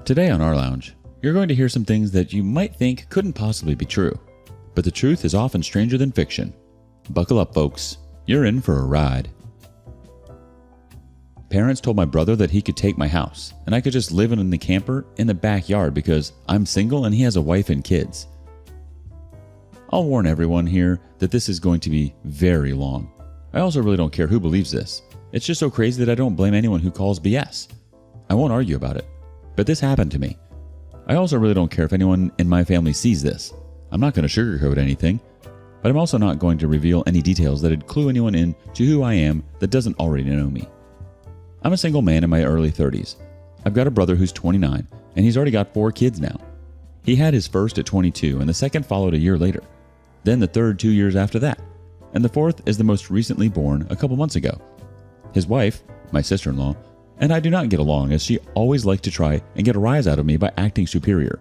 Today on our lounge, you're going to hear some things that you might think couldn't possibly be true, but the truth is often stranger than fiction. Buckle up, folks. You're in for a ride. Parents told my brother that he could take my house, and I could just live in the camper in the backyard because I'm single and he has a wife and kids. I'll warn everyone here that this is going to be very long. I also really don't care who believes this. It's just so crazy that I don't blame anyone who calls BS. I won't argue about it, but this happened to me. I also really don't care if anyone in my family sees this. I'm not going to sugarcoat anything, but I'm also not going to reveal any details that would clue anyone in to who I am that doesn't already know me. I'm a single man in my early 30s. I've got a brother who's 29, and he's already got 4 kids now. He had his first at 22, and the second followed a year later. Then the third 2 years after that, and the fourth is the most recently born a couple months ago. His wife, my sister-in-law, and I do not get along, as she always likes to try and get a rise out of me by acting superior,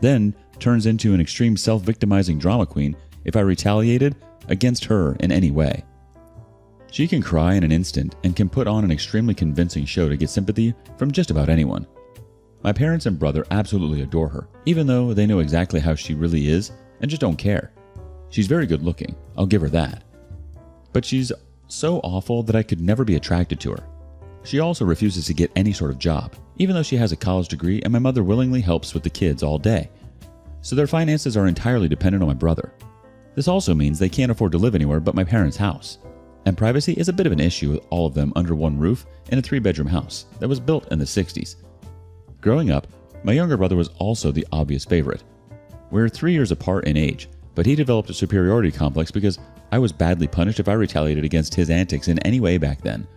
then turns into an extreme self-victimizing drama queen if I retaliated against her in any way. She can cry in an instant and can put on an extremely convincing show to get sympathy from just about anyone. My parents and brother absolutely adore her, even though they know exactly how she really is and just don't care. She's very good looking, I'll give her that. But she's so awful that I could never be attracted to her. She also refuses to get any sort of job, even though she has a college degree, and my mother willingly helps with the kids all day. So their finances are entirely dependent on my brother. This also means they can't afford to live anywhere but my parents' house. And privacy is a bit of an issue with all of them under one roof in a 3-bedroom house that was built in the 60s. Growing up, my younger brother was also the obvious favorite. We're 3 years apart in age, but he developed a superiority complex because I was badly punished if I retaliated against his antics in any way back then.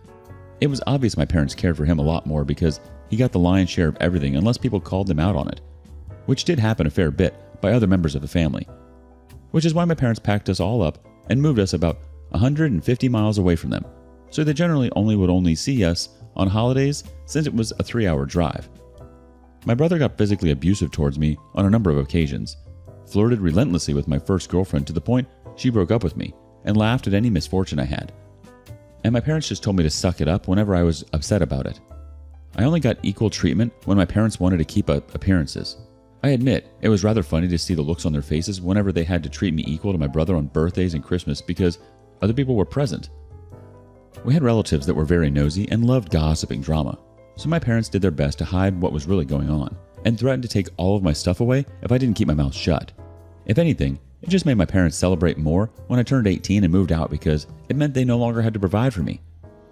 It was obvious my parents cared for him a lot more because he got the lion's share of everything unless people called them out on it, which did happen a fair bit by other members of the family. Which is why my parents packed us all up and moved us about 150 miles away from them, so they generally only see us on holidays since it was a 3-hour drive. My brother got physically abusive towards me on a number of occasions, flirted relentlessly with my first girlfriend to the point she broke up with me, and laughed at any misfortune I had. And my parents just told me to suck it up whenever I was upset about it. I only got equal treatment when my parents wanted to keep up appearances. I admit, it was rather funny to see the looks on their faces whenever they had to treat me equal to my brother on birthdays and Christmas because other people were present. We had relatives that were very nosy and loved gossiping drama, so my parents did their best to hide what was really going on, and threatened to take all of my stuff away if I didn't keep my mouth shut. If anything, it just made my parents celebrate more when I turned 18 and moved out because it meant they no longer had to provide for me.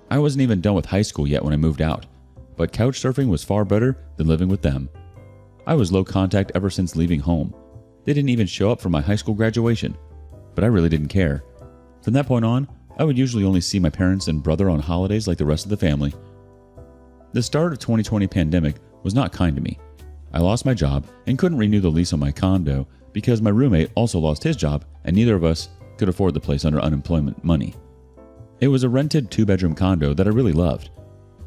I wasn't even done with high school yet when I moved out, but couch surfing was far better than living with them. I was low contact ever since leaving home. They didn't even show up for my high school graduation, but I really didn't care. From that point on, I would usually only see my parents and brother on holidays like the rest of the family. The start of 2020 pandemic was not kind to me. I lost my job and couldn't renew the lease on my condo because my roommate also lost his job and neither of us could afford the place under unemployment money. It was a rented 2-bedroom condo that I really loved.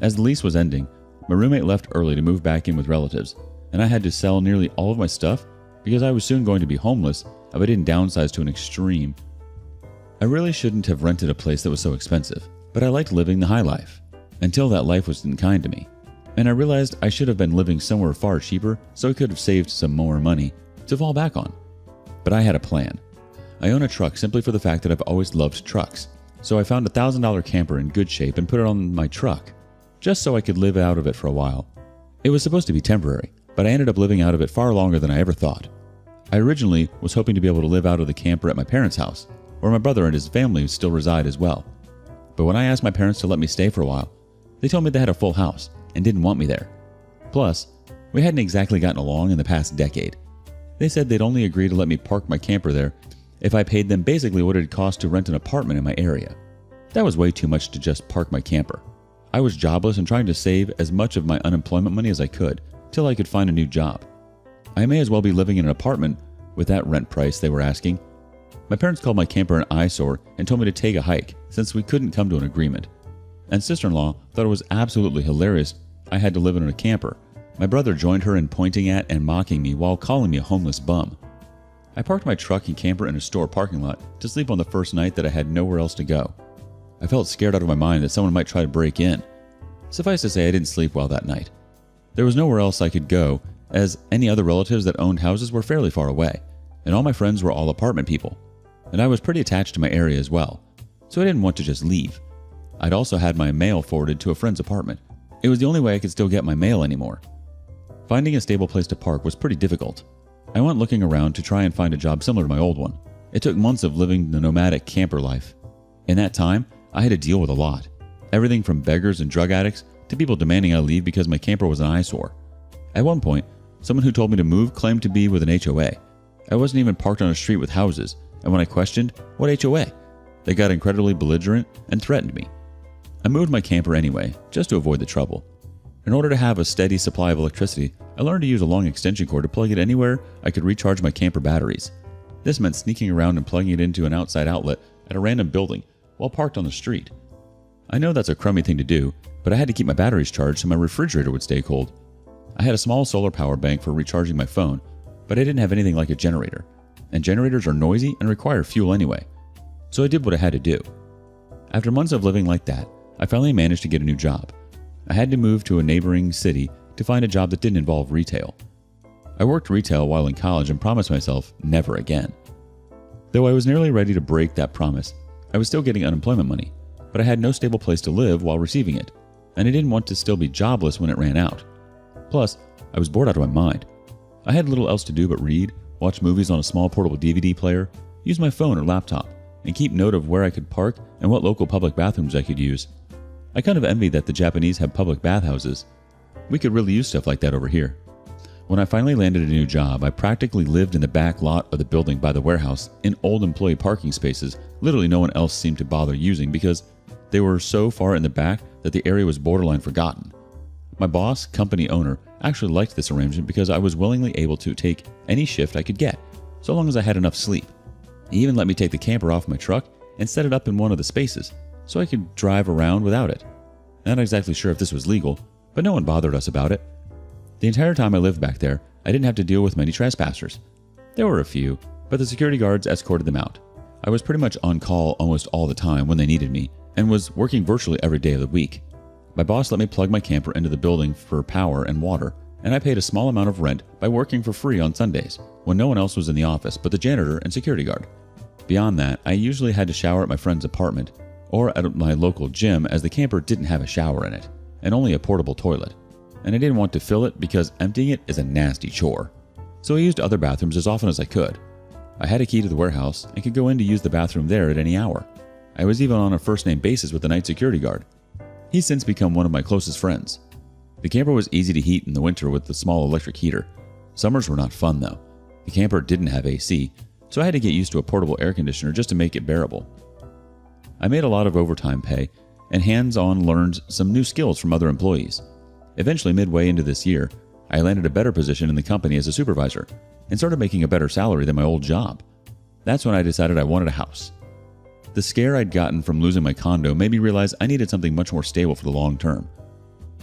As the lease was ending, my roommate left early to move back in with relatives, and I had to sell nearly all of my stuff because I was soon going to be homeless if I didn't downsize to an extreme. I really shouldn't have rented a place that was so expensive, but I liked living the high life, until that life wasn't kind to me, and I realized I should have been living somewhere far cheaper so I could have saved some more money to fall back on. But I had a plan. I own a truck simply for the fact that I've always loved trucks, so I found a $1,000 camper in good shape and put it on my truck, just so I could live out of it for a while. It was supposed to be temporary, but I ended up living out of it far longer than I ever thought. I originally was hoping to be able to live out of the camper at my parents' house, where my brother and his family still reside as well. But when I asked my parents to let me stay for a while, they told me they had a full house and didn't want me there. Plus, we hadn't exactly gotten along in the past decade. They said they'd only agree to let me park my camper there if I paid them basically what it'd cost to rent an apartment in my area. That was way too much to just park my camper. I was jobless and trying to save as much of my unemployment money as I could till I could find a new job. I may as well be living in an apartment with that rent price they were asking. My parents called my camper an eyesore and told me to take a hike since we couldn't come to an agreement. And sister-in-law thought it was absolutely hilarious I had to live in a camper. My brother joined her in pointing at and mocking me while calling me a homeless bum. I parked my truck and camper in a store parking lot to sleep on the first night that I had nowhere else to go. I felt scared out of my mind that someone might try to break in. Suffice to say, I didn't sleep well that night. There was nowhere else I could go, as any other relatives that owned houses were fairly far away, and all my friends were all apartment people, and I was pretty attached to my area as well, so I didn't want to just leave. I'd also had my mail forwarded to a friend's apartment. It was the only way I could still get my mail anymore. Finding a stable place to park was pretty difficult. I went looking around to try and find a job similar to my old one. It took months of living the nomadic camper life. In that time, I had to deal with a lot. Everything from beggars and drug addicts to people demanding I leave because my camper was an eyesore. At one point, someone who told me to move claimed to be with an HOA. I wasn't even parked on a street with houses, and when I questioned, "What HOA?" they got incredibly belligerent and threatened me. I moved my camper anyway, just to avoid the trouble. In order to have a steady supply of electricity, I learned to use a long extension cord to plug it anywhere I could recharge my camper batteries. This meant sneaking around and plugging it into an outside outlet at a random building while parked on the street. I know that's a crummy thing to do, but I had to keep my batteries charged so my refrigerator would stay cold. I had a small solar power bank for recharging my phone, but I didn't have anything like a generator, and generators are noisy and require fuel anyway. So I did what I had to do. After months of living like that, I finally managed to get a new job. I had to move to a neighboring city to find a job that didn't involve retail. I worked retail while in college and promised myself never again. Though I was nearly ready to break that promise, I was still getting unemployment money, but I had no stable place to live while receiving it, and I didn't want to still be jobless when it ran out. Plus, I was bored out of my mind. I had little else to do but read, watch movies on a small portable DVD player, use my phone or laptop, and keep note of where I could park and what local public bathrooms I could use. I kind of envied that the Japanese have public bathhouses. We could really use stuff like that over here. When I finally landed a new job, I practically lived in the back lot of the building by the warehouse in old employee parking spaces literally no one else seemed to bother using because they were so far in the back that the area was borderline forgotten. My boss, company owner, actually liked this arrangement because I was willingly able to take any shift I could get, so long as I had enough sleep. He even let me take the camper off my truck and set it up in one of the spaces, so I could drive around without it. Not exactly sure if this was legal, but no one bothered us about it. The entire time I lived back there, I didn't have to deal with many trespassers. There were a few, but the security guards escorted them out. I was pretty much on call almost all the time when they needed me, and was working virtually every day of the week. My boss let me plug my camper into the building for power and water, and I paid a small amount of rent by working for free on Sundays, when no one else was in the office but the janitor and security guard. Beyond that, I usually had to shower at my friend's apartment, or at my local gym as the camper didn't have a shower in it, and only a portable toilet. And I didn't want to fill it because emptying it is a nasty chore. So I used other bathrooms as often as I could. I had a key to the warehouse and could go in to use the bathroom there at any hour. I was even on a first-name basis with the night security guard. He's since become one of my closest friends. The camper was easy to heat in the winter with the small electric heater. Summers were not fun though. The camper didn't have AC, so I had to get used to a portable air conditioner just to make it bearable. I made a lot of overtime pay and hands-on learned some new skills from other employees. Eventually, midway into this year, I landed a better position in the company as a supervisor and started making a better salary than my old job. That's when I decided I wanted a house. The scare I'd gotten from losing my condo made me realize I needed something much more stable for the long term.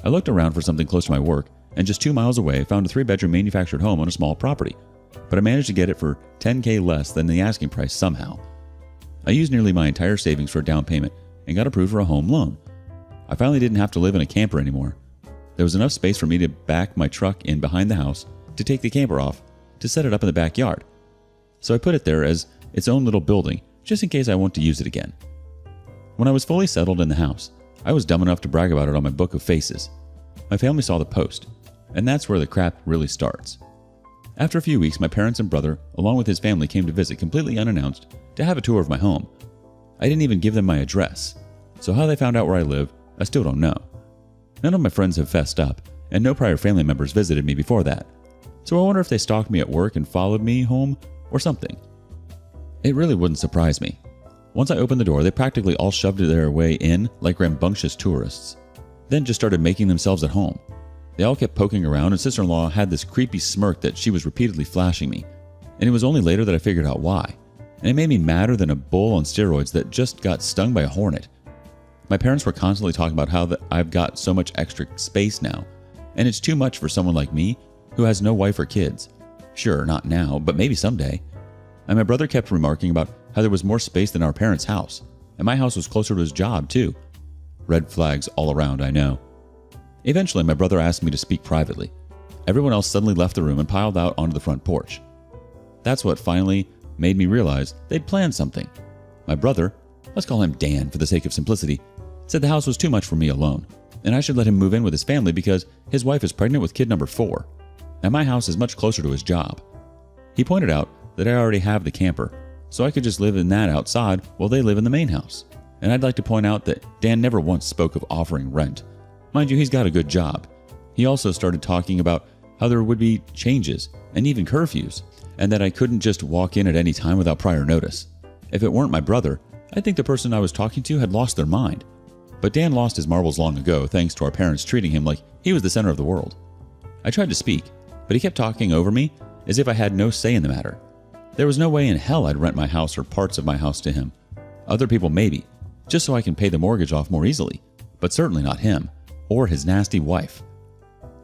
I looked around for something close to my work, and just 2 miles away found a 3-bedroom manufactured home on a small property, but I managed to get it for $10,000 less than the asking price somehow. I used nearly my entire savings for a down payment and got approved for a home loan. I finally didn't have to live in a camper anymore. There was enough space for me to back my truck in behind the house, to take the camper off, to set it up in the backyard. So I put it there as its own little building, just in case I want to use it again. When I was fully settled in the house, I was dumb enough to brag about it on my book of faces. My family saw the post, and that's where the crap really starts. After a few weeks, my parents and brother, along with his family, came to visit completely unannounced to have a tour of my home. I didn't even give them my address, so how they found out where I live, I still don't know. None of my friends have fessed up, and no prior family members visited me before that. So I wonder if they stalked me at work and followed me home or something. It really wouldn't surprise me. Once I opened the door, they practically all shoved their way in like rambunctious tourists, then just started making themselves at home. They all kept poking around, and sister-in-law had this creepy smirk that she was repeatedly flashing me, and it was only later that I figured out why. And it made me madder than a bull on steroids that just got stung by a hornet. My parents were constantly talking about how I've got so much extra space now, and it's too much for someone like me who has no wife or kids. Sure, not now, but maybe someday. And my brother kept remarking about how there was more space than our parents' house, and my house was closer to his job too. Red flags all around, I know. Eventually, my brother asked me to speak privately. everyone else suddenly left the room and piled out onto the front porch. That's what finally made me realize they'd planned something. My brother, let's call him Dan for the sake of simplicity, said the house was too much for me alone, and I should let him move in with his family because his wife is pregnant with kid number 4, and my house is much closer to his job. He pointed out that I already have the camper, so I could just live in that outside while they live in the main house. And I'd like to point out that Dan never once spoke of offering rent. Mind you, he's got a good job. He also started talking about how there would be changes and even curfews, and that I couldn't just walk in at any time without prior notice. If it weren't my brother, I think the person I was talking to had lost their mind. But Dan lost his marbles long ago thanks to our parents treating him like he was the center of the world. I tried to speak, but he kept talking over me as if I had no say in the matter. There was no way in hell I'd rent my house or parts of my house to him. Other people maybe, just so I can pay the mortgage off more easily, but certainly not him or his nasty wife.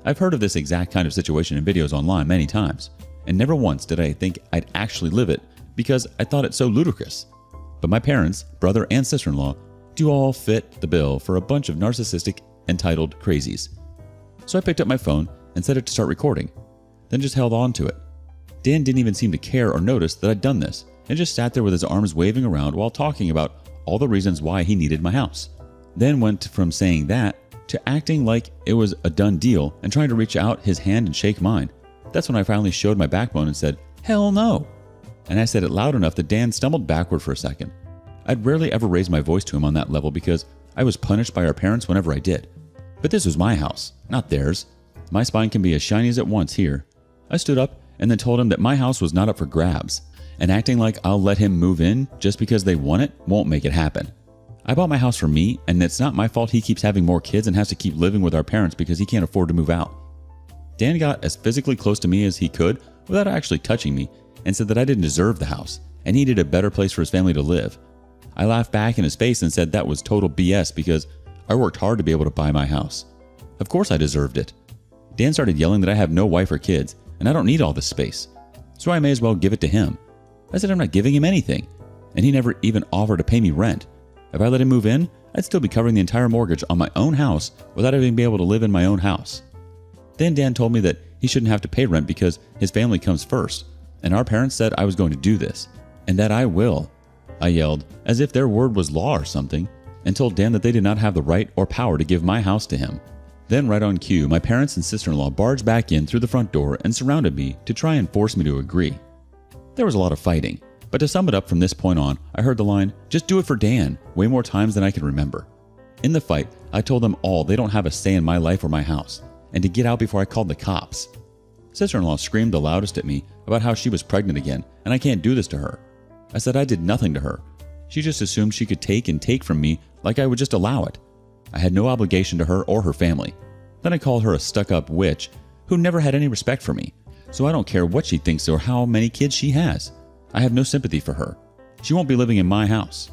I've heard of this exact kind of situation in videos online many times, and never once did I think I'd actually live it because I thought it so ludicrous. But my parents, brother, and sister-in-law do all fit the bill for a bunch of narcissistic, entitled crazies. So I picked up my phone and set it to start recording, then just held on to it. Dan didn't even seem to care or notice that I'd done this, and just sat there with his arms waving around while talking about all the reasons why he needed my house. Then went from saying that to acting like it was a done deal and trying to reach out his hand and shake mine. That's when I finally showed my backbone and said, "Hell no." And I said it loud enough that Dan stumbled backward for a second. I'd rarely ever raised my voice to him on that level because I was punished by our parents whenever I did. But this was my house, not theirs. My spine can be as shiny as it wants here. I stood up and then told him that my house was not up for grabs, and acting like I'll let him move in just because they want it won't make it happen. I bought my house for me, and it's not my fault he keeps having more kids and has to keep living with our parents because he can't afford to move out. Dan got as physically close to me as he could without actually touching me and said that I didn't deserve the house and needed a better place for his family to live. I laughed back in his face and said that was total BS because I worked hard to be able to buy my house. Of course I deserved it. Dan started yelling that I have no wife or kids and I don't need all this space, so I may as well give it to him. I said I'm not giving him anything, and he never even offered to pay me rent. If I let him move in, I'd still be covering the entire mortgage on my own house without even being able to live in my own house. Then Dan told me that he shouldn't have to pay rent because his family comes first, and our parents said I was going to do this, and that I will. I yelled, as if their word was law or something, and told Dan that they did not have the right or power to give my house to him. Then right on cue, my parents and sister-in-law barged back in through the front door and surrounded me to try and force me to agree. There was a lot of fighting, but to sum it up from this point on, I heard the line, "Just do it for Dan," way more times than I can remember. In the fight, I told them all they don't have a say in my life or my house, and to get out before I called the cops. Sister-in-law screamed the loudest at me about how she was pregnant again, and I can't do this to her. I said I did nothing to her. She just assumed she could take and take from me like I would just allow it. I had no obligation to her or her family. Then I called her a stuck-up witch who never had any respect for me, so I don't care what she thinks or how many kids she has. I have no sympathy for her. She won't be living in my house.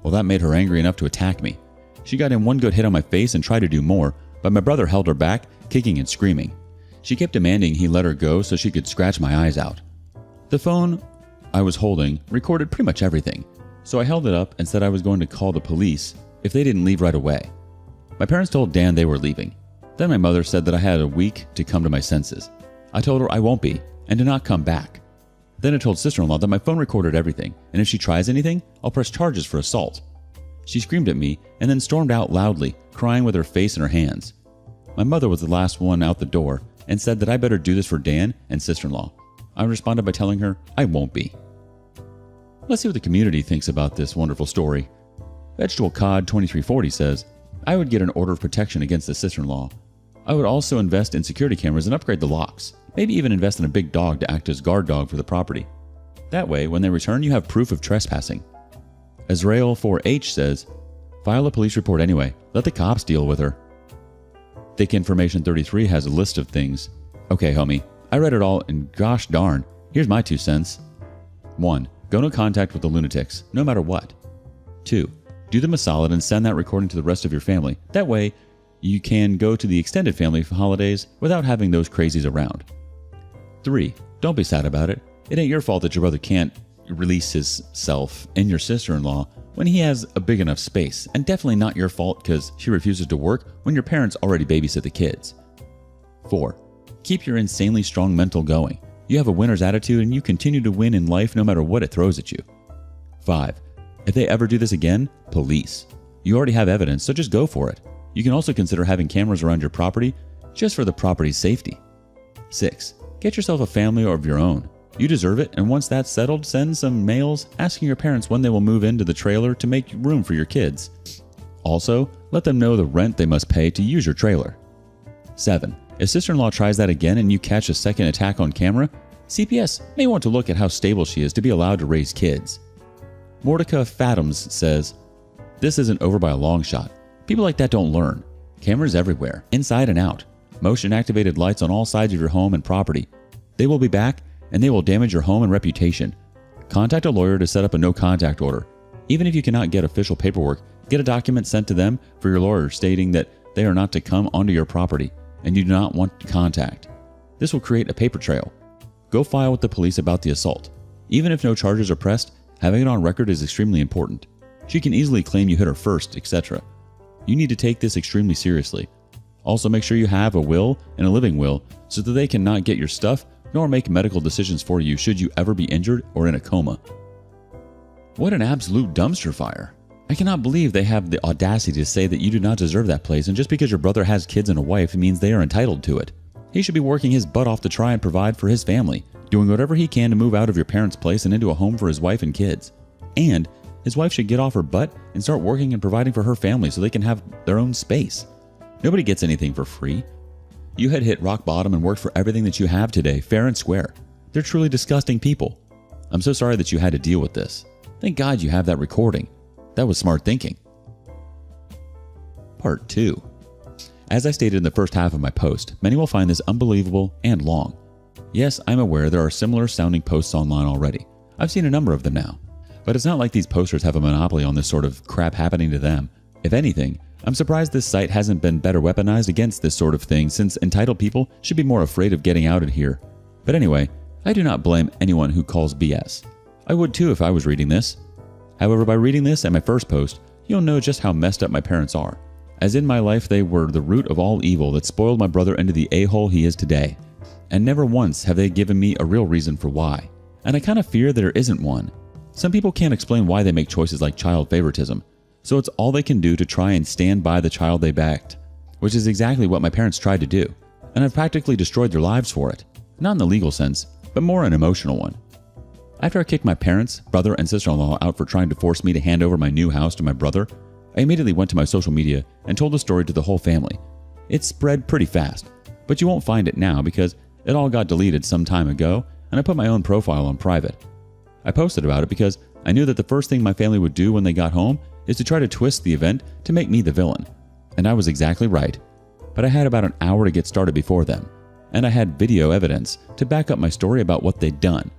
Well, that made her angry enough to attack me. She got in one good hit on my face and tried to do more, but my brother held her back, kicking and screaming. She kept demanding he let her go so she could scratch my eyes out. The phone I was holding recorded pretty much everything, so I held it up and said I was going to call the police if they didn't leave right away. My parents told Dan they were leaving. Then my mother said that I had a week to come to my senses. I told her I won't be, and to not come back. Then I told sister-in-law that my phone recorded everything, and if she tries anything, I'll press charges for assault. She screamed at me and then stormed out loudly, crying with her face in her hands. My mother was the last one out the door and said that I better do this for Dan and sister-in-law. I responded by telling her I won't be. Let's see what the community thinks about this wonderful story. Vegetable Cod 2340 says, I would get an order of protection against the sister-in-law. I would also invest in security cameras and upgrade the locks. Maybe even invest in a big dog to act as guard dog for the property. That way, when they return, you have proof of trespassing. Azrael 4H says, file a police report anyway. Let the cops deal with her. Thick Information 33 has a list of things. Okay, homie, I read it all and gosh darn, here's my 2 cents. 1. Go into contact with the lunatics, no matter what. 2. Do them a solid and send that recording to the rest of your family. That way, you can go to the extended family for holidays without having those crazies around. 3. Don't be sad about it. It ain't your fault that your brother can't release his self and your sister-in-law when he has a big enough space, and definitely not your fault because she refuses to work when your parents already babysit the kids. 4. Keep your insanely strong mental going. You have a winner's attitude and you continue to win in life no matter what it throws at you. 5. If they ever do this again, police. You already have evidence, so just go for it. You can also consider having cameras around your property just for the property's safety. 6. Get yourself a family of your own. You deserve it, and once that's settled, send some mails asking your parents when they will move into the trailer to make room for your kids. Also, let them know the rent they must pay to use your trailer. 7. If sister-in-law tries that again and you catch a second attack on camera, CPS may want to look at how stable she is to be allowed to raise kids. Mordecai Fatums says, "This isn't over by a long shot. People like that don't learn. Cameras everywhere, inside and out. Motion-activated lights on all sides of your home and property. They will be back, and they will damage your home and reputation. Contact a lawyer to set up a no-contact order. Even if you cannot get official paperwork, get a document sent to them for your lawyer stating that they are not to come onto your property and you do not want contact. This will create a paper trail. Go file with the police about the assault. Even if no charges are pressed, having it on record is extremely important. She can easily claim you hit her first, etc. You need to take this extremely seriously. Also, make sure you have a will and a living will so that they cannot get your stuff nor make medical decisions for you should you ever be injured or in a coma." What an absolute dumpster fire. I cannot believe they have the audacity to say that you do not deserve that place, and just because your brother has kids and a wife means they are entitled to it. He should be working his butt off to try and provide for his family, doing whatever he can to move out of your parents' place and into a home for his wife and kids. And his wife should get off her butt and start working and providing for her family so they can have their own space. Nobody gets anything for free. You had hit rock bottom and worked for everything that you have today, fair and square. They're truly disgusting people. I'm so sorry that you had to deal with this. Thank God you have that recording. That was smart thinking. Part 2. As I stated in the first half of my post, many will find this unbelievable and long. Yes, I'm aware there are similar sounding posts online already. I've seen a number of them now. But it's not like these posters have a monopoly on this sort of crap happening to them. If anything, I'm surprised this site hasn't been better weaponized against this sort of thing, since entitled people should be more afraid of getting outed here. But anyway, I do not blame anyone who calls BS. I would too if I was reading this. However, by reading this and my first post, you'll know just how messed up my parents are. As in my life, they were the root of all evil that spoiled my brother into the a-hole he is today. And never once have they given me a real reason for why. And I kind of fear there isn't one. Some people can't explain why they make choices like child favoritism, so it's all they can do to try and stand by the child they backed, which is exactly what my parents tried to do, and I've practically destroyed their lives for it. Not in the legal sense, but more an emotional one. After I kicked my parents, brother, and sister-in-law out for trying to force me to hand over my new house to my brother, I immediately went to my social media and told the story to the whole family. It spread pretty fast, but you won't find it now because it all got deleted some time ago, and I put my own profile on private. I posted about it because I knew that the first thing my family would do when they got home is to try to twist the event to make me the villain. And I was exactly right. But I had about an hour to get started before them, and I had video evidence to back up my story about what they'd done.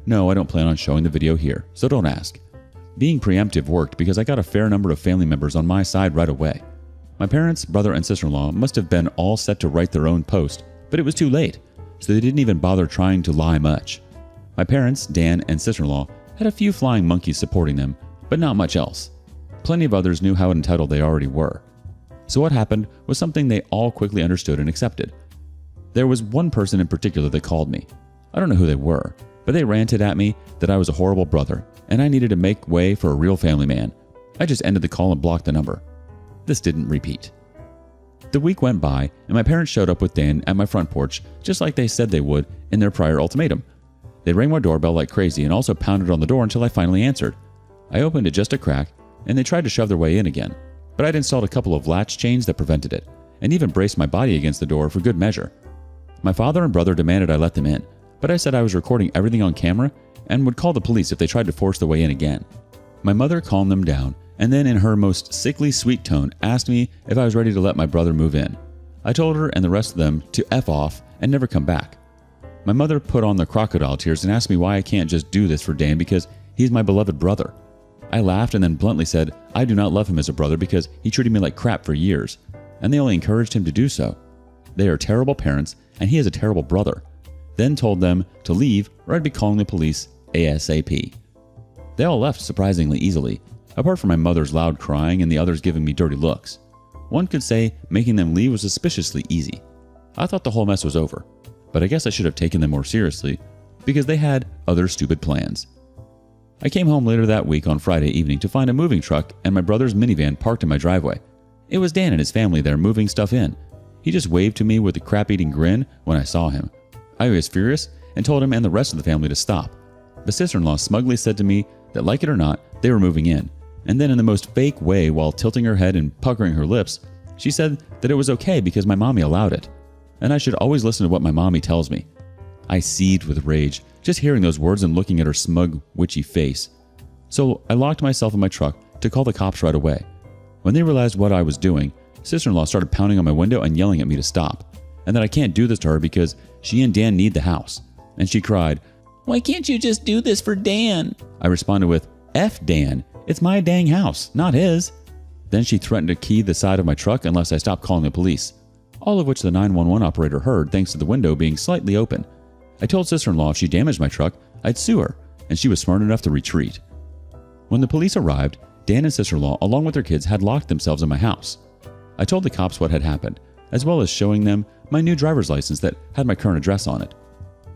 No, I don't plan on showing the video here, so don't ask. Being preemptive worked because I got a fair number of family members on my side right away. My parents, brother, and sister-in-law must have been all set to write their own post, but it was too late, so they didn't even bother trying to lie much. My parents, Dan, and sister-in-law had a few flying monkeys supporting them, but not much else. Plenty of others knew how entitled they already were. So what happened was something they all quickly understood and accepted. There was one person in particular that called me. I don't know who they were, but they ranted at me that I was a horrible brother and I needed to make way for a real family man. I just ended the call and blocked the number. This didn't repeat. The week went by and my parents showed up with Dan at my front porch just like they said they would in their prior ultimatum. They rang my doorbell like crazy and also pounded on the door until I finally answered. I opened it just a crack and they tried to shove their way in again, but I'd installed a couple of latch chains that prevented it and even braced my body against the door for good measure. My father and brother demanded I let them in, but I said I was recording everything on camera and would call the police if they tried to force their way in again. My mother calmed them down and then in her most sickly sweet tone asked me if I was ready to let my brother move in. I told her and the rest of them to F off and never come back. My mother put on the crocodile tears and asked me why I can't just do this for Dan because he's my beloved brother. I laughed and then bluntly said I do not love him as a brother because he treated me like crap for years, and they only encouraged him to do so. They are terrible parents and he is a terrible brother. Then told them to leave or I'd be calling the police ASAP. They all left surprisingly easily, apart from my mother's loud crying and the others giving me dirty looks. One could say making them leave was suspiciously easy. I thought the whole mess was over. but I guess I should have taken them more seriously because they had other stupid plans. I came home later that week on Friday evening to find a moving truck and my brother's minivan parked in my driveway. It was Dan and his family there moving stuff in. He just waved to me with a crap-eating grin when I saw him. I was furious and told him and the rest of the family to stop. But sister-in-law smugly said to me that, like it or not, they were moving in. And then in the most fake way, while tilting her head and puckering her lips, she said that it was okay because my mommy allowed it. And I should always listen to what my mommy tells me. I seethed with rage, just hearing those words and looking at her smug, witchy face. So I locked myself in my truck to call the cops right away. When they realized what I was doing, sister-in-law started pounding on my window and yelling at me to stop, and that I can't do this to her because she and Dan need the house. And she cried, "Why can't you just do this for Dan?" I responded with, "F Dan, it's my dang house, not his." Then she threatened to key the side of my truck unless I stopped calling the police, all of which the 911 operator heard thanks to the window being slightly open. I told sister-in-law if she damaged my truck, I'd sue her, and she was smart enough to retreat. When the police arrived, Dan and sister-in-law, along with their kids, had locked themselves in my house. I told the cops what had happened, as well as showing them my new driver's license that had my current address on it.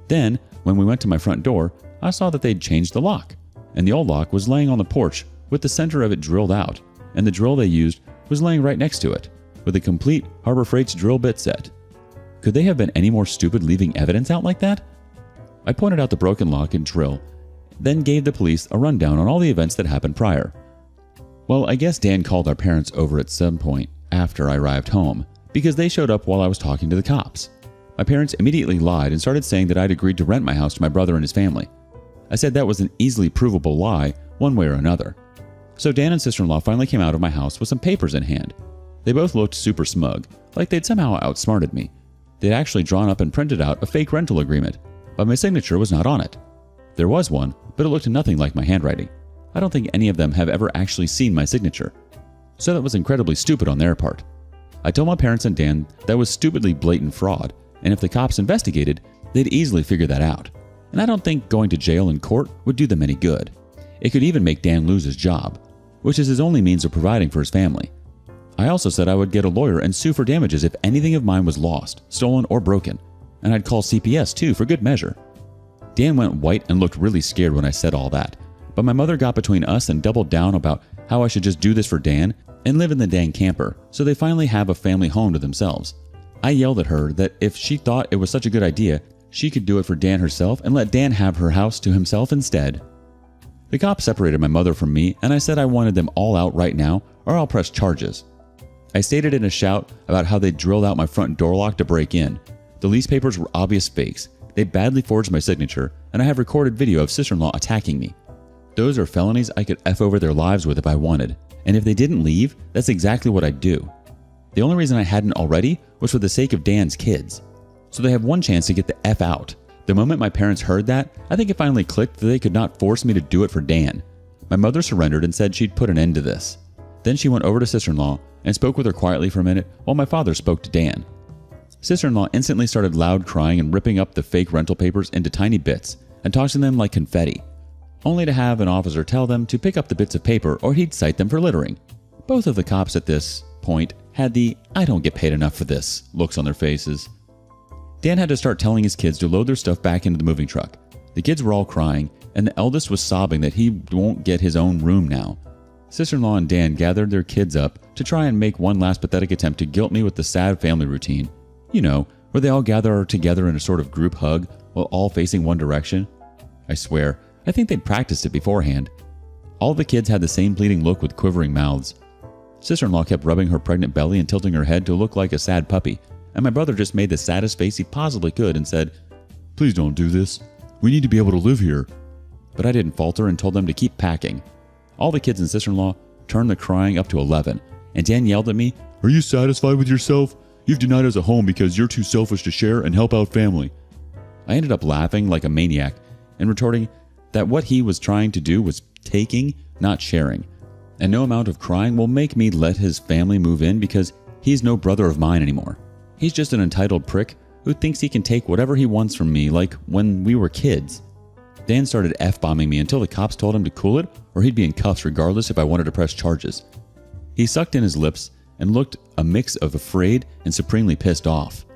Then, when we went to my front door, I saw that they'd changed the lock, and the old lock was laying on the porch with the center of it drilled out, and the drill they used was laying right next to it, with a complete Harbor Freight's drill bit set. Could they have been any more stupid leaving evidence out like that? I pointed out the broken lock and drill, then gave the police a rundown on all the events that happened prior. Well, I guess Dan called our parents over at some point after I arrived home, because they showed up while I was talking to the cops. My parents immediately lied and started saying that I'd agreed to rent my house to my brother and his family. I said that was an easily provable lie, one way or another. So Dan and sister-in-law finally came out of my house with some papers in hand. They both looked super smug, like they'd somehow outsmarted me. They'd actually drawn up and printed out a fake rental agreement, but my signature was not on it. There was one, but it looked nothing like my handwriting. I don't think any of them have ever actually seen my signature. So that was incredibly stupid on their part. I told my parents and Dan that was stupidly blatant fraud, and if the cops investigated, they'd easily figure that out. And I don't think going to jail and court would do them any good. It could even make Dan lose his job, which is his only means of providing for his family. I also said I would get a lawyer and sue for damages if anything of mine was lost, stolen, or broken, and I'd call CPS too for good measure. Dan went white and looked really scared when I said all that, but my mother got between us and doubled down about how I should just do this for Dan and live in the dang camper so they finally have a family home to themselves. I yelled at her that if she thought it was such a good idea, she could do it for Dan herself and let Dan have her house to himself instead. The cops separated my mother from me, and I said I wanted them all out right now or I'll press charges. I stated in a shout about how they drilled out my front door lock to break in. The lease papers were obvious fakes. They badly forged my signature, and I have recorded video of sister-in-law attacking me. Those are felonies I could F over their lives with if I wanted, and if they didn't leave, that's exactly what I'd do. The only reason I hadn't already was for the sake of Dan's kids. So they have one chance to get the F out. The moment my parents heard that, I think it finally clicked that they could not force me to do it for Dan. My mother surrendered and said she'd put an end to this. Then she went over to sister-in-law and spoke with her quietly for a minute while my father spoke to Dan. Sister-in-law instantly started loud crying and ripping up the fake rental papers into tiny bits and tossing them like confetti, only to have an officer tell them to pick up the bits of paper or he'd cite them for littering. Both of the cops at this point had the "I don't get paid enough for this" looks on their faces. Dan had to start telling his kids to load their stuff back into the moving truck. The kids were all crying, and the eldest was sobbing that he won't get his own room now. Sister-in-law and Dan gathered their kids up to try and make one last pathetic attempt to guilt me with the sad family routine. You know, where they all gather together in a sort of group hug while all facing one direction. I swear, I think they'd practiced it beforehand. All the kids had the same pleading look with quivering mouths. Sister-in-law kept rubbing her pregnant belly and tilting her head to look like a sad puppy, and my brother just made the saddest face he possibly could and said, "Please don't do this. We need to be able to live here." But I didn't falter and told them to keep packing. All the kids and sister-in-law turned the crying up to 11, and Dan yelled at me, "Are you satisfied with yourself? You've denied us a home because you're too selfish to share and help out family." I ended up laughing like a maniac and retorting that what he was trying to do was taking, not sharing, and no amount of crying will make me let his family move in because he's no brother of mine anymore. He's just an entitled prick who thinks he can take whatever he wants from me like when we were kids. Dan started F-bombing me until the cops told him to cool it or he'd be in cuffs regardless if I wanted to press charges. He sucked in his lips and looked a mix of afraid and supremely pissed off.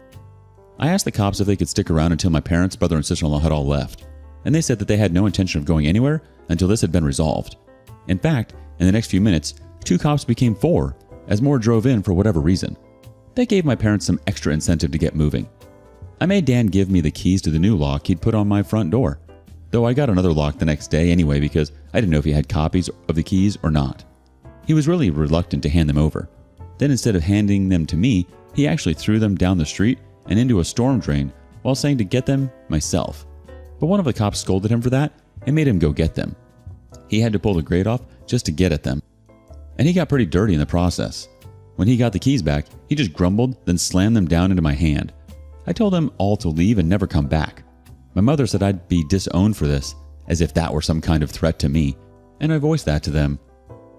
I asked the cops if they could stick around until my parents, brother, and sister-in-law had all left, and they said that they had no intention of going anywhere until this had been resolved. In fact, in the next few minutes, 2 cops became 4, as more drove in for whatever reason. They gave my parents some extra incentive to get moving. I made Dan give me the keys to the new lock he'd put on my front door, though I got another lock the next day anyway because I didn't know if he had copies of the keys or not. He was really reluctant to hand them over. Then instead of handing them to me, he actually threw them down the street and into a storm drain while saying to get them myself. But one of the cops scolded him for that and made him go get them. He had to pull the grate off just to get at them. And he got pretty dirty in the process. When he got the keys back, he just grumbled, then slammed them down into my hand. I told them all to leave and never come back. My mother said I'd be disowned for this, as if that were some kind of threat to me, and I voiced that to them.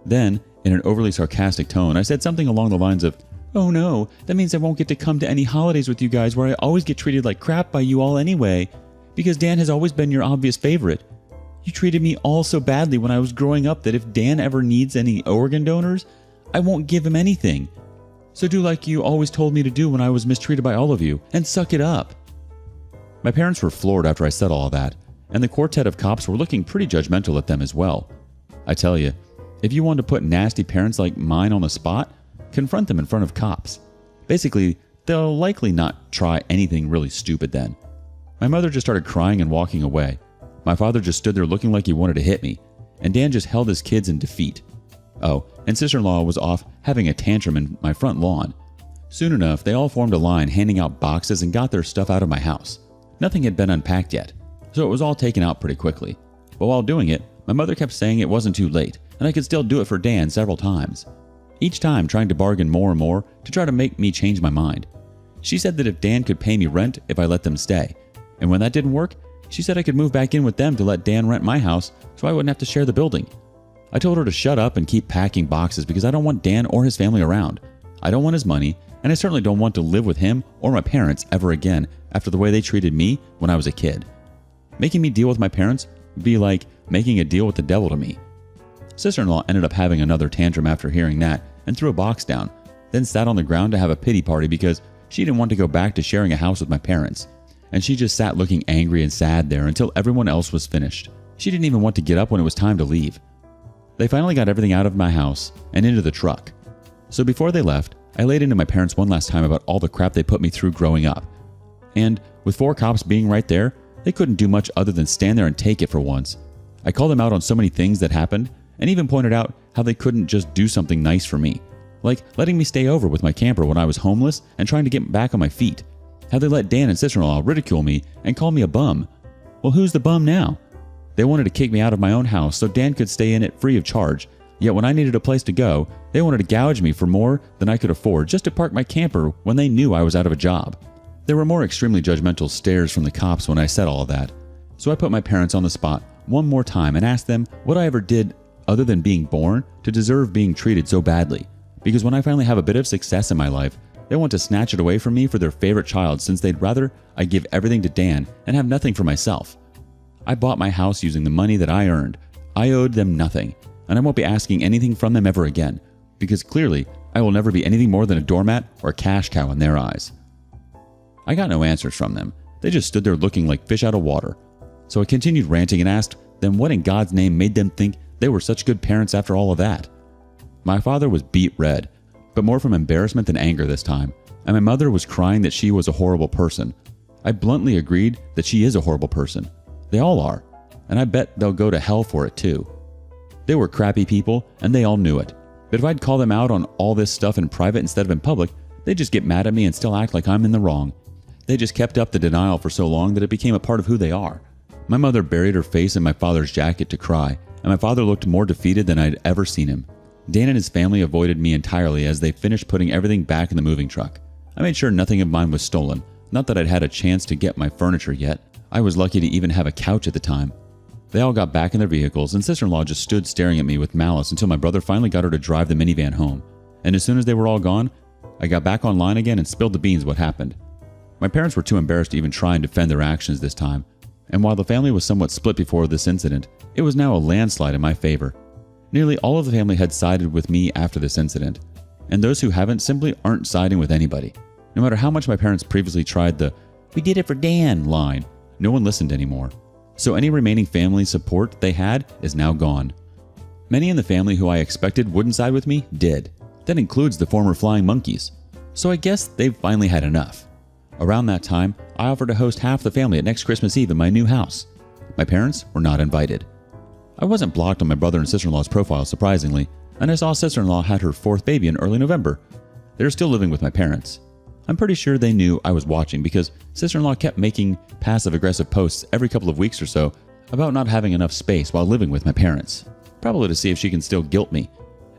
Then, in an overly sarcastic tone, I said something along the lines of, "Oh no, that means I won't get to come to any holidays with you guys where I always get treated like crap by you all anyway, because Dan has always been your obvious favorite. You treated me all so badly when I was growing up that if Dan ever needs any organ donors, I won't give him anything. So do like you always told me to do when I was mistreated by all of you, and suck it up." My parents were floored after I said all of that, and the quartet of cops were looking pretty judgmental at them as well. I tell you, if you want to put nasty parents like mine on the spot, confront them in front of cops. Basically, they'll likely not try anything really stupid then. My mother just started crying and walking away. My father just stood there looking like he wanted to hit me, and Dan just held his kids in defeat. Oh, and sister-in-law was off having a tantrum in my front lawn. Soon enough, they all formed a line handing out boxes and got their stuff out of my house. Nothing had been unpacked yet, so it was all taken out pretty quickly. But while doing it, my mother kept saying it wasn't too late, and I could still do it for Dan several times. Each time trying to bargain more and more to try to make me change my mind. She said that if Dan could pay me rent if I let them stay, and when that didn't work, she said I could move back in with them to let Dan rent my house so I wouldn't have to share the building. I told her to shut up and keep packing boxes because I don't want Dan or his family around. I don't want his money, and I certainly don't want to live with him or my parents ever again after the way they treated me when I was a kid. Making me deal with my parents would be like making a deal with the devil to me. Sister-in-law ended up having another tantrum after hearing that and threw a box down, then sat on the ground to have a pity party because she didn't want to go back to sharing a house with my parents. And she just sat looking angry and sad there until everyone else was finished. She didn't even want to get up when it was time to leave. They finally got everything out of my house and into the truck. So before they left, I laid into my parents one last time about all the crap they put me through growing up. And with 4 cops being right there, they couldn't do much other than stand there and take it for once. I called them out on so many things that happened and even pointed out how they couldn't just do something nice for me, like letting me stay over with my camper when I was homeless and trying to get back on my feet. How they let Dan and sister-in-law ridicule me and call me a bum. Well, who's the bum now? They wanted to kick me out of my own house so Dan could stay in it free of charge, yet when I needed a place to go, they wanted to gouge me for more than I could afford just to park my camper when they knew I was out of a job. There were more extremely judgmental stares from the cops when I said all of that, so I put my parents on the spot one more time and asked them what I ever did other than being born to deserve being treated so badly, because when I finally have a bit of success in my life, they want to snatch it away from me for their favorite child since they'd rather I give everything to Dan and have nothing for myself. I bought my house using the money that I earned. I owed them nothing, and I won't be asking anything from them ever again, because clearly I will never be anything more than a doormat or a cash cow in their eyes. I got no answers from them. They just stood there looking like fish out of water. So I continued ranting and asked them what in God's name made them think they were such good parents after all of that. My father was beet red, but more from embarrassment than anger this time, and my mother was crying that she was a horrible person. I bluntly agreed that she is a horrible person. They all are, and I bet they'll go to hell for it too. They were crappy people, and they all knew it. But if I'd call them out on all this stuff in private instead of in public, they'd just get mad at me and still act like I'm in the wrong. They just kept up the denial for so long that it became a part of who they are. My mother buried her face in my father's jacket to cry, and my father looked more defeated than I'd ever seen him. Dan and his family avoided me entirely as they finished putting everything back in the moving truck. I made sure nothing of mine was stolen. Not that I'd had a chance to get my furniture yet. I was lucky to even have a couch at the time. They all got back in their vehicles, and sister-in-law just stood staring at me with malice until my brother finally got her to drive the minivan home. And as soon as they were all gone, I got back online again and spilled the beans what happened. My parents were too embarrassed to even try and defend their actions this time, and while the family was somewhat split before this incident, it was now a landslide in my favor. Nearly all of the family had sided with me after this incident, and those who haven't simply aren't siding with anybody. No matter how much my parents previously tried the "We did it for Dan" line. No one listened anymore. So any remaining family support they had is now gone. Many in the family who I expected wouldn't side with me did. That includes the former flying monkeys. So I guess they've finally had enough. Around that time, I offered to host half the family at next Christmas Eve in my new house. My parents were not invited. I wasn't blocked on my brother and sister-in-law's profile, surprisingly, and I saw sister-in-law had her 4th baby in early November. They're still living with my parents. I'm pretty sure they knew I was watching because sister-in-law kept making passive-aggressive posts every couple of weeks or so about not having enough space while living with my parents, probably to see if she can still guilt me.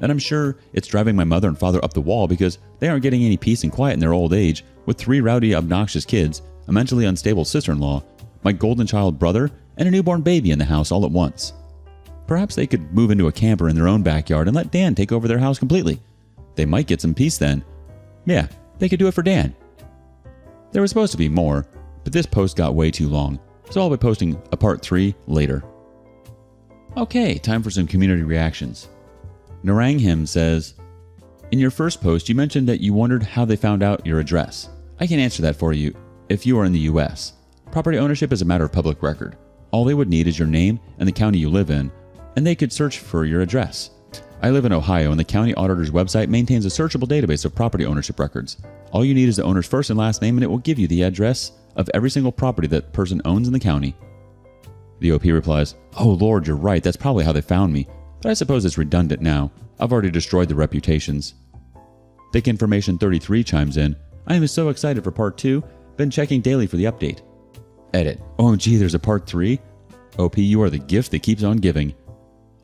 And I'm sure it's driving my mother and father up the wall because they aren't getting any peace and quiet in their old age with 3 rowdy, obnoxious kids, a mentally unstable sister-in-law, my golden child brother, and a newborn baby in the house all at once. Perhaps they could move into a camper in their own backyard and let Dan take over their house completely. They might get some peace then. Yeah, they could do it for Dan. There was supposed to be more, but this post got way too long, so I'll be posting a part 3 later. Okay, time for some community reactions. Naranghim says, "In your first post, you mentioned that you wondered how they found out your address. I can answer that for you if you are in the US. Property ownership is a matter of public record. All they would need is your name and the county you live in, and they could search for your address. I live in Ohio, and the county auditor's website maintains a searchable database of property ownership records. All you need is the owner's first and last name, and it will give you the address of every single property that person owns in the county." The OP replies, "Oh Lord, you're right. That's probably how they found me. But I suppose it's redundant now. I've already destroyed the reputations." Thick Information 33 chimes in, "I am so excited for part 2. Been checking daily for the update." Edit. OMG, there's a part 3? OP, you are the gift that keeps on giving.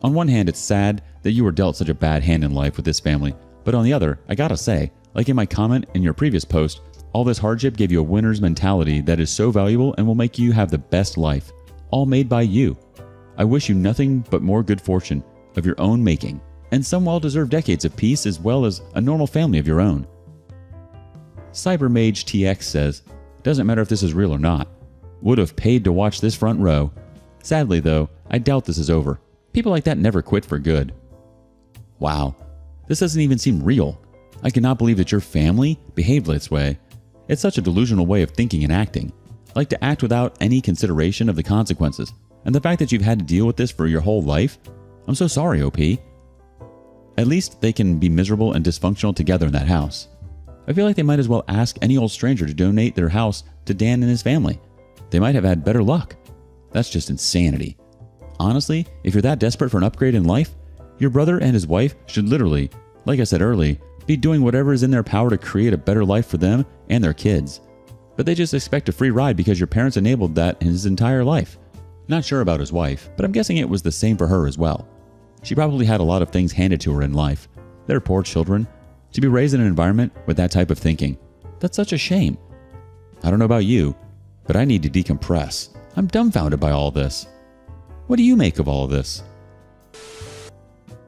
On one hand, it's sad that you were dealt such a bad hand in life with this family, but on the other, I gotta say, like in my comment in your previous post, all this hardship gave you a winner's mentality that is so valuable and will make you have the best life, all made by you. I wish you nothing but more good fortune of your own making, and some well-deserved decades of peace as well as a normal family of your own. Cybermage TX says, "Doesn't matter if this is real or not. Would have paid to watch this front row. Sadly though, I doubt this is over. People like that never quit for good." Wow, this doesn't even seem real. I cannot believe that your family behaved this way. It's such a delusional way of thinking and acting. Like to act without any consideration of the consequences. And the fact that you've had to deal with this for your whole life? I'm so sorry, OP. At least they can be miserable and dysfunctional together in that house. I feel like they might as well ask any old stranger to donate their house to Dan and his family. They might have had better luck. That's just insanity. Honestly, if you're that desperate for an upgrade in life, your brother and his wife should literally, like I said earlier, be doing whatever is in their power to create a better life for them and their kids. But they just expect a free ride because your parents enabled that in his entire life. Not sure about his wife, but I'm guessing it was the same for her as well. She probably had a lot of things handed to her in life. They're poor children. To be raised in an environment with that type of thinking, that's such a shame. I don't know about you, but I need to decompress. I'm dumbfounded by all this. What do you make of all of this?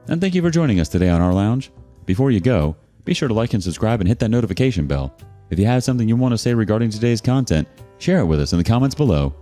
And thank you for joining us today on Our Lounge. Before you go, be sure to like and subscribe and hit that notification bell. If you have something you want to say regarding today's content, share it with us in the comments below.